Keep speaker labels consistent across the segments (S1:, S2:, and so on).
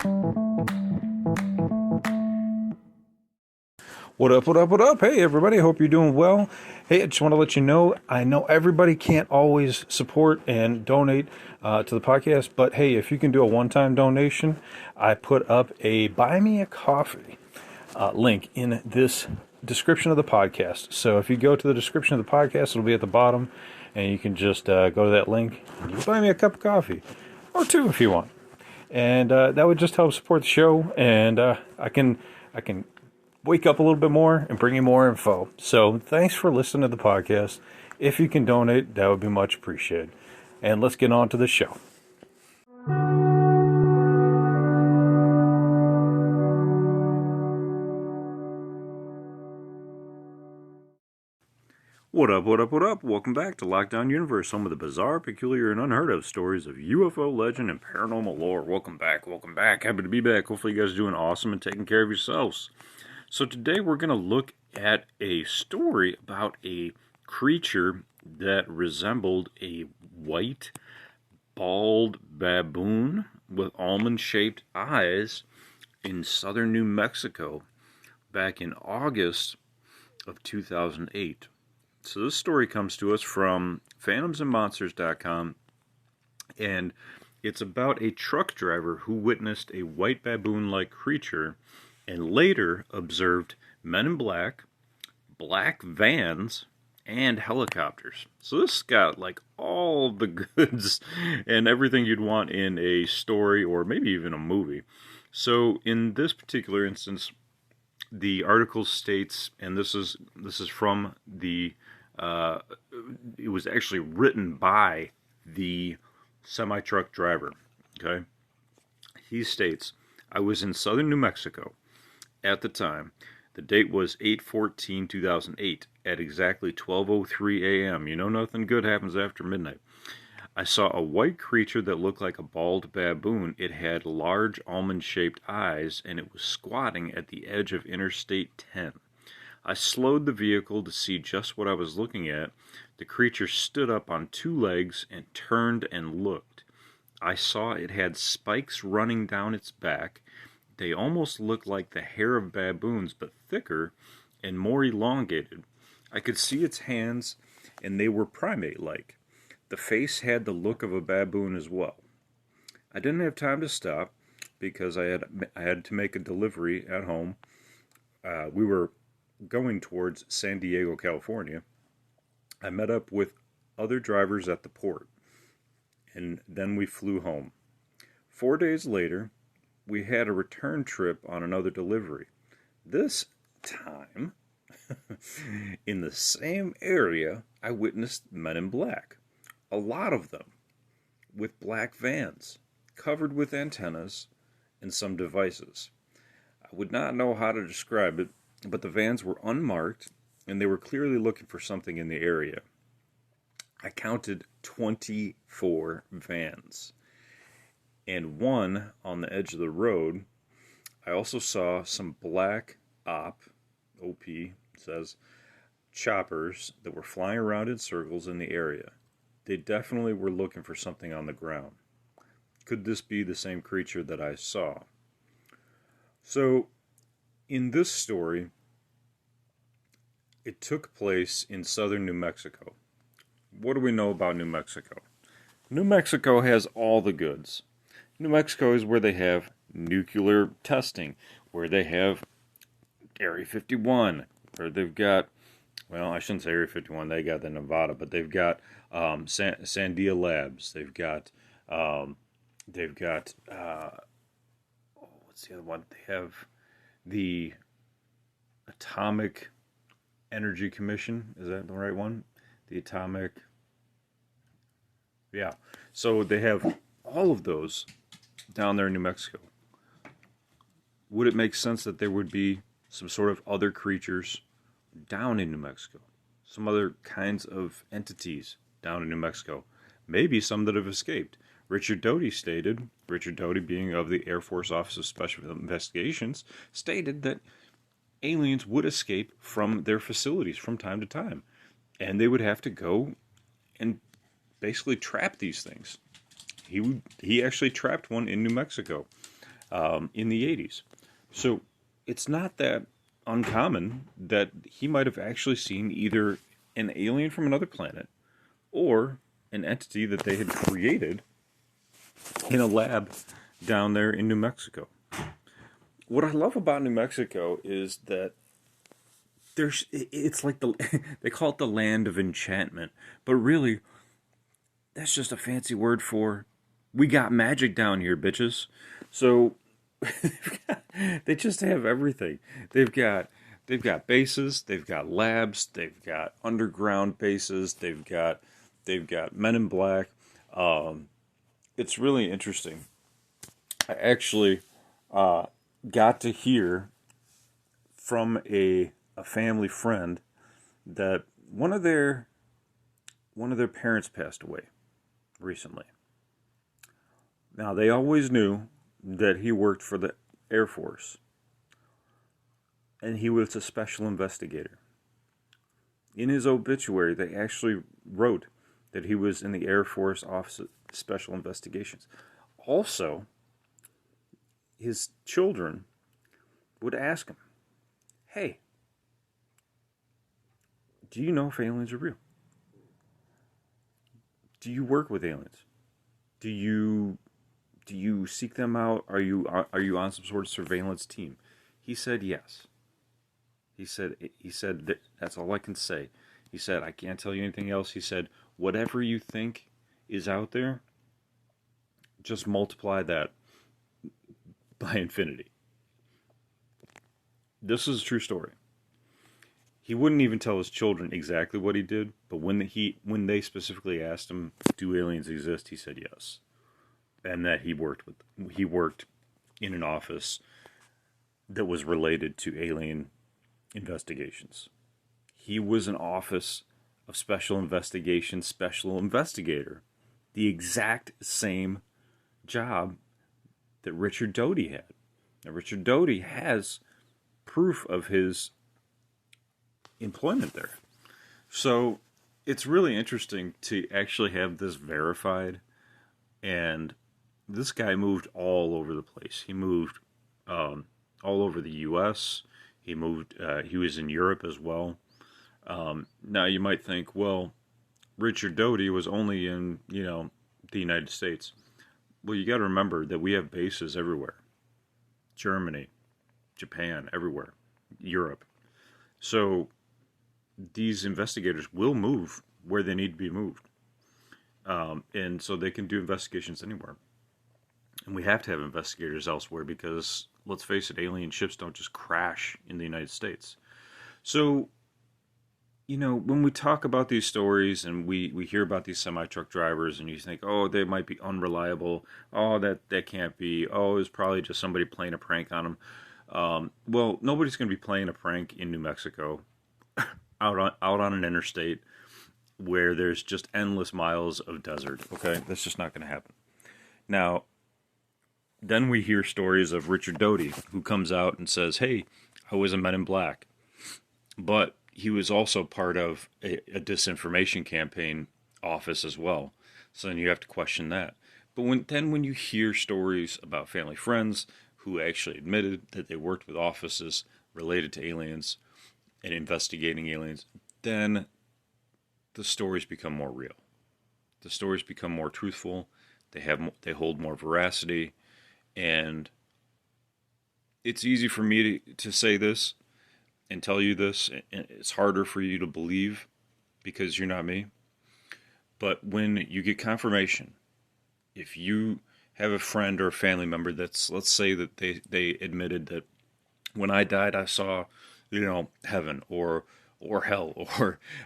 S1: What up, what up, what up? Hey, everybody, hope you're doing well. Hey, I just want to let you know, I know everybody can't always support and donate to the podcast, but hey, if you can do a one-time donation, I put up a Buy Me a Coffee link in this description of the podcast. So if you go to the description of the podcast, it'll be at the bottom, and you can just go to that link, and you can buy me a cup of coffee, or two if you want. And that would just help support the show, and I can wake up a little bit more and bring you more info. So thanks for listening to the podcast. If you can donate, that would be much appreciated. And let's get on to the show. What up, what up, what up? Welcome back to Lockdown Universe, home of the bizarre, peculiar, and unheard of stories of UFO legend and paranormal lore. Welcome back, welcome back. Happy to be back. Hopefully you guys are doing awesome and taking care of yourselves. So today we're going to look at a story about a creature that resembled a white, bald baboon with almond-shaped eyes in southern New Mexico back in August of 2008. So this story comes to us from phantomsandmonsters.com, and it's about a truck driver who witnessed a white baboon-like creature and later observed men in black, black vans, and helicopters. So this got like all the goods and everything you'd want in a story or maybe even a movie. So in this particular instance, the article states, and this is from the it was actually written by the semi-truck driver. Okay, he states, "I was in southern New Mexico at the time. The date was 8/14/2008 at exactly 12:03 a.m. You know nothing good happens after midnight. I saw a white creature that looked like a bald baboon. It had large almond-shaped eyes, and it was squatting at the edge of Interstate 10. I slowed the vehicle to see just what I was looking at. The creature stood up on two legs and turned and looked. I saw it had spikes running down its back. They almost looked like the hair of baboons, but thicker and more elongated. I could see its hands, and they were primate-like. The face had the look of a baboon as well. I didn't have time to stop because I had to make a delivery at home. We were going towards San Diego, California. I met up with other drivers at the port, and then we flew home. 4 days later, we had a return trip on another delivery. This time, in the same area, I witnessed men in black. A lot of them, with black vans, covered with antennas and some devices. I would not know how to describe it, but the vans were unmarked, and they were clearly looking for something in the area. I counted 24 vans, and one on the edge of the road. I also saw some black OP says, choppers that were flying around in circles in the area. They definitely were looking for something on the ground. Could this be the same creature that I saw?" So, in this story, it took place in southern New Mexico. What do we know about New Mexico? New Mexico has all the goods. New Mexico is where they have nuclear testing, where they have Area 51, where they've got, well, I shouldn't say Area 51, they got the Nevada, but they've got Sandia Labs, they've got what's the other one? They have the Atomic Energy Commission, is that the right one? The Atomic, yeah. So they have all of those down there in New Mexico. Would it make sense that there would be some sort of other creatures down in New Mexico? Some other kinds of entities down in New Mexico? Maybe some that have escaped. Richard Doty being of the Air Force Office of Special Investigations, stated that aliens would escape from their facilities from time to time. And they would have to go and basically trap these things. He actually trapped one in New Mexico. in the 80s. So it's not that uncommon that he might have actually seen either an alien from another planet or an entity that they had created in a lab down there in New Mexico. What I love about New Mexico is that it's like they call it the land of enchantment, but really that's just a fancy word for we got magic down here, bitches. So they just have everything. They've got bases, they've got labs, they've got underground bases, they've got Men in Black. It's really interesting. I actually got to hear from a family friend that one of their parents passed away recently. Now, they always knew that he worked for the Air Force, and he was a special investigator. In his obituary, they actually wrote that he was in the Air Force Office of Special Investigations. Also, his children would ask him, hey, do you know if aliens are real? Do you work with aliens? Do you seek them out? Are you on some sort of surveillance team? He said yes. He said that's all I can say. He said I can't tell you anything else. He said whatever you think is out there, just multiply that by infinity. This is a true story. He wouldn't even tell his children exactly what he did, but when they specifically asked him, "Do aliens exist?" he said yes, and that he worked in an office that was related to alien investigations. He was an Office of Special Investigations special investigator, the exact same job that Richard Doty had. Now, Richard Doty has proof of his employment there. So it's really interesting to actually have this verified. And this guy moved all over the place. He moved all over the U.S. He was in Europe as well. Now you might think, well, Richard Doty was only in, the United States. Well, you got to remember that we have bases everywhere. Germany, Japan, everywhere. Europe. So these investigators will move where they need to be moved. And so they can do investigations anywhere. And we have to have investigators elsewhere because, let's face it, alien ships don't just crash in the United States. So, when we talk about these stories and we hear about these semi-truck drivers and you think, oh, they might be unreliable. Oh, that can't be. Oh, it's probably just somebody playing a prank on them. Well, nobody's going to be playing a prank in New Mexico out on an interstate where there's just endless miles of desert. Okay, that's just not going to happen. Now, then we hear stories of Richard Doty, who comes out and says, hey, I was a Men in Black. But he was also part of a disinformation campaign office as well. So then you have to question that. But when you hear stories about family friends who actually admitted that they worked with offices related to aliens and investigating aliens, then the stories become more real. The stories become more truthful. They hold more veracity. And it's easy for me to say this and tell you this. And it's harder for you to believe because you're not me. But when you get confirmation, if you have a friend or a family member let's say that they admitted that when I died I saw, heaven or hell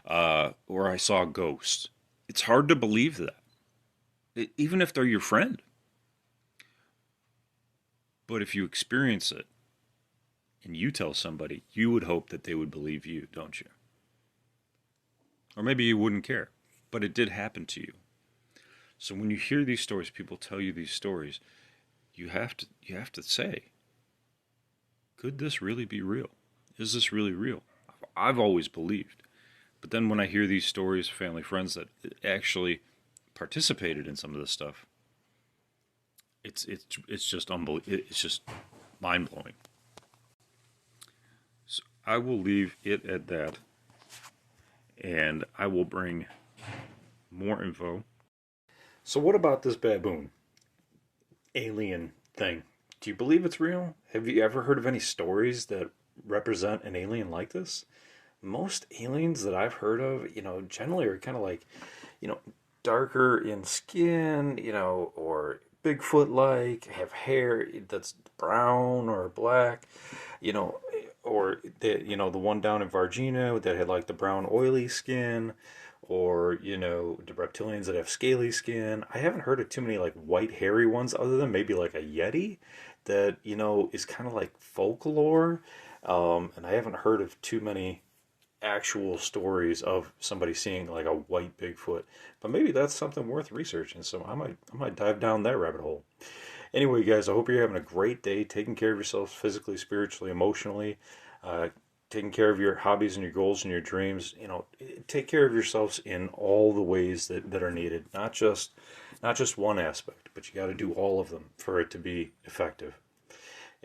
S1: or I saw a ghost. It's hard to believe that, even if they're your friend. But if you experience it and you tell somebody, you would hope that they would believe you, don't you? Or maybe you wouldn't care, but it did happen to you. So when you hear these stories, people tell you these stories, you have to say, could this really be real? Is this really real? I've always believed. But then when I hear these stories, family, friends that actually participated in some of this stuff, it's just unbelievable. It's just mind blowing. So I will leave it at that, and I will bring more info. So what about this baboon alien thing? Do you believe it's real? Have you ever heard of any stories that represent an alien like this? Most aliens that I've heard of, generally are kind of like, you know, darker in skin, or Bigfoot like, have hair that's brown or black, you know, or the one down in Varginha that had like the brown oily skin, or the reptilians that have scaly skin. I haven't heard of too many like white hairy ones, other than maybe like a yeti that is kind of like folklore. And I haven't heard of too many actual stories of somebody seeing like a white Bigfoot. But maybe that's something worth researching. So I might dive down that rabbit hole. Anyway, guys, I hope you're having a great day, taking care of yourselves physically, spiritually, emotionally, taking care of your hobbies and your goals and your dreams. Take care of yourselves in all the ways that are needed, not just one aspect, but you got to do all of them for it to be effective.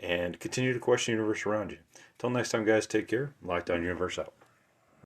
S1: And continue to question the universe around you. Until next time, guys, take care. Lockdown Universe out.